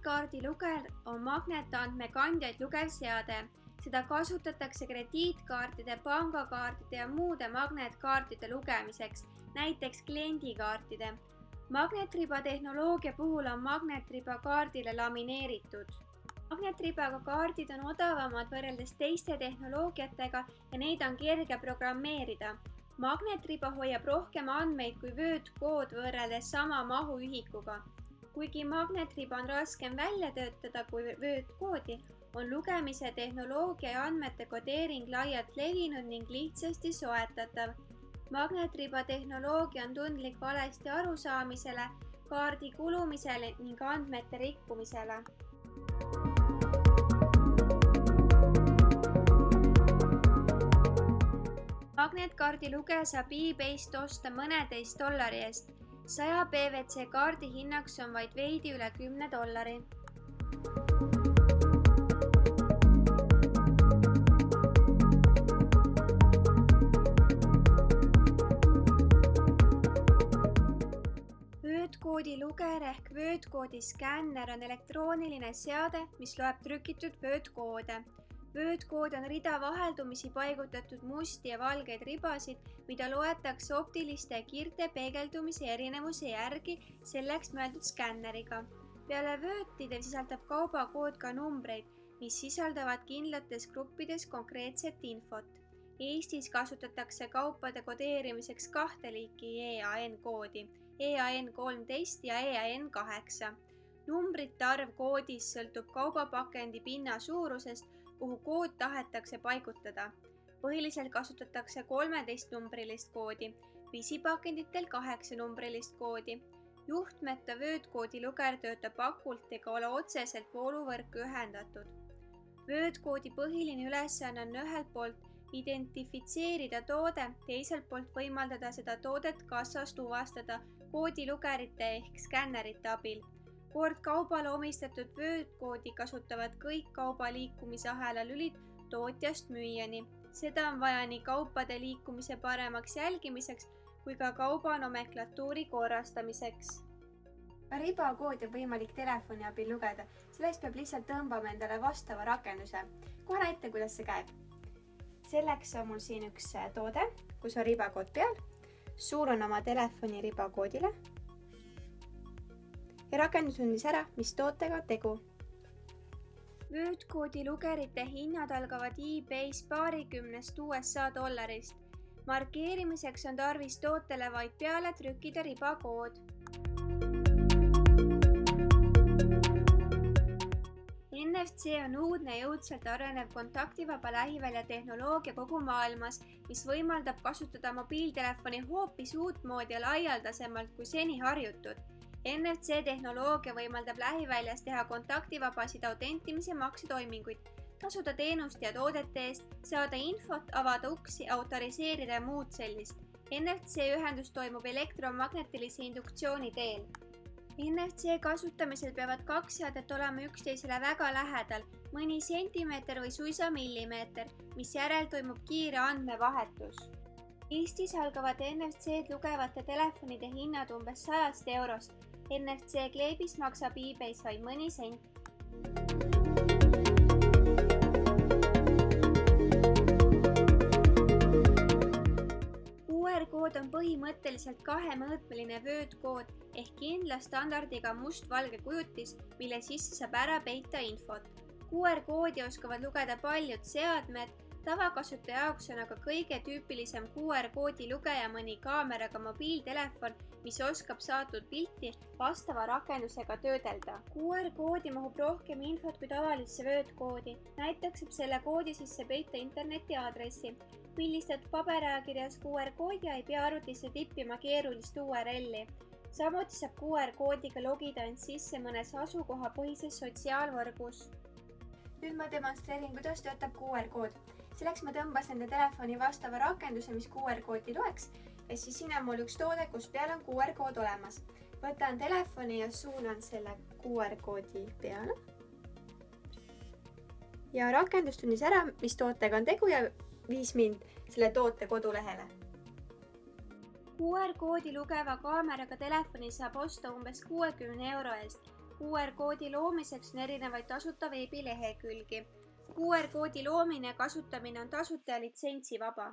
Magnetkaardi luger on magnetandmekandjaid lugev seade. Seda kasutatakse krediitkaartide, pangakaartide ja muude magnetkaartide lugemiseks, näiteks kliendikaartide. Magnetriba tehnoloogia puhul on magnetriba kaardile lamineeritud. Magnetribaga kaardid on odavamad võrreldes teiste tehnoloogiatega ja neid on kerge programmeerida. Magnetriba hoiab rohkem andmeid kui vöötkood võrreldes sama mahuühikuga. Kuigi magnetriba on raskem välja töötada kui vöötkoodi, on lugemise tehnoloogia ja andmete kodeering laialt levinud ning lihtsasti soetatav. Magnetriba tehnoloogia on tundlik valesti arusaamisele, kaardi kulumisele ning andmete rikkumisele. Magnetkaardi lugeja saab eBayst osta mõneteist dollari eest. 100 PVC kaardi hinnaks on vaid veidi üle $10. Vöötkoodi luger ehk vöötkoodi skänner on elektrooniline seade, mis loeb trükitud vöötkoode. Vöötkood on rida vaheldumisi paigutatud musti ja valgeid ribasid, mida loetakse optiliste kiirte peegeldumise erinevuse järgi selleks mõeldud skänneriga. Peale vöötide sisaldab kaubakood ka numbreid, mis sisaldavad kindlates gruppides konkreetset infot. Eestis kasutatakse kaupade kodeerimiseks 2 liiki EAN-koodi, EAN13 ja EAN8. Numbrite arv koodis sõltub kaubapakendi pinna suurusest, kuhu kood tahetakse paigutada. Põhiliselt kasutatakse 13-numbrilist koodi, pisipakenditel 8-numbrilist koodi. Juhtmeta vöötkoodi luger töötab akult ega ole otseselt vooluvõrku ühendatud. Vöötkoodi põhiline ülesanne on ühelt poolt identifitseerida toode, teiselt poolt võimaldada seda toodet kassas tuvastada koodilugerite ehk skännerite abil. Kord kaubale omistatud vöötkoodi kasutavad kõik kauba liikumisahela lülid tootjast müüjani. Seda on vaja nii kaupade liikumise paremaks jälgimiseks kui ka kauba nomenklatuuri korrastamiseks. Ribakoodi on võimalik telefoni abil lugeda, selleks peab lihtsalt tõmbama endale vastava rakenduse. Kohe näitan, kuidas see käib. Selleks on mul siin üks toode, kus on ribakood peal. Suunan oma telefoni ribakoodile. Ja rakendus tundis ära, mis tootega tegu. Vöötkoodi lugerite hinnad algavad eBay's paarikümnest USA dollarist. Markeerimiseks on tarvis tootele vaid peale trükkida ribakood. NFC on uudne jõudsalt arenev kontaktivaba lähivälja tehnoloogia kogu maailmas, mis võimaldab kasutada mobiiltelefoni hoopis uutmoodi ja laialdasemalt kui seni harjutud. NFC tehnoloogia võimaldab lähiväljas teha kontaktivabasid autentimise maksetoiminguid, tasuda teenuste ja toodete eest, saada infot, avada uksi, autoriseerida ja muud sellist. NFC ühendus toimub elektromagnetilise induktsiooni teel. NFC kasutamisel peavad 2 seadet olema üksteisele väga lähedal, mõni sentimeeter või suisa millimeeter, mis järel toimub kiire andmevahetus. Eestis algavad NFC-d lugevate telefonide hinnad umbes 100 eurost. NFC kleebis maksab eBay's vaid mõni sent. QR-kood on põhimõtteliselt 2-mõõtmeline vöötkood ehk kindla standardiga must-valge kujutis, mille sisse saab ära peita infot. QR-koodi oskavad lugeda paljud seadmed, tavakasutaja jaoks on aga kõige tüüpilisem QR-koodi lugeja mõni kaameraga mobiiltelefon, mis oskab saadud pilti vastava rakendusega töödelda. QR-koodi mahub rohkem infot kui tavalisse vöötkoodi. Näiteks saab selle koodi sisse peita interneti aadressi. Pildistad paberajakirjas QR-koodi ei pea arvutisse tippima keerulist URL-i. Samuti saab QR-koodiga logida end sisse mõnes asukohapõhises sotsiaalvõrgus. Nüüd ma demonstreerin, kuidas töötab QR-kood. Selleks ma tõmbas enda telefoni vastava rakenduse, mis QR-koodi loeks, ja siis siin on mul üks toode, kus peal on QR-kood olemas. Võtan telefoni ja suunan selle QR-koodi peale. Ja rakendus tundis ära, mis tootega on tegu ja viis mind selle toote kodulehele. QR-koodi lugeva kaameraga telefoni saab osta umbes 60 euro eest. QR-koodi loomiseks on erinevaid tasuta veebilehekülgi. QR-koodi loomine ja kasutamine on tasuta ja litsentsivaba.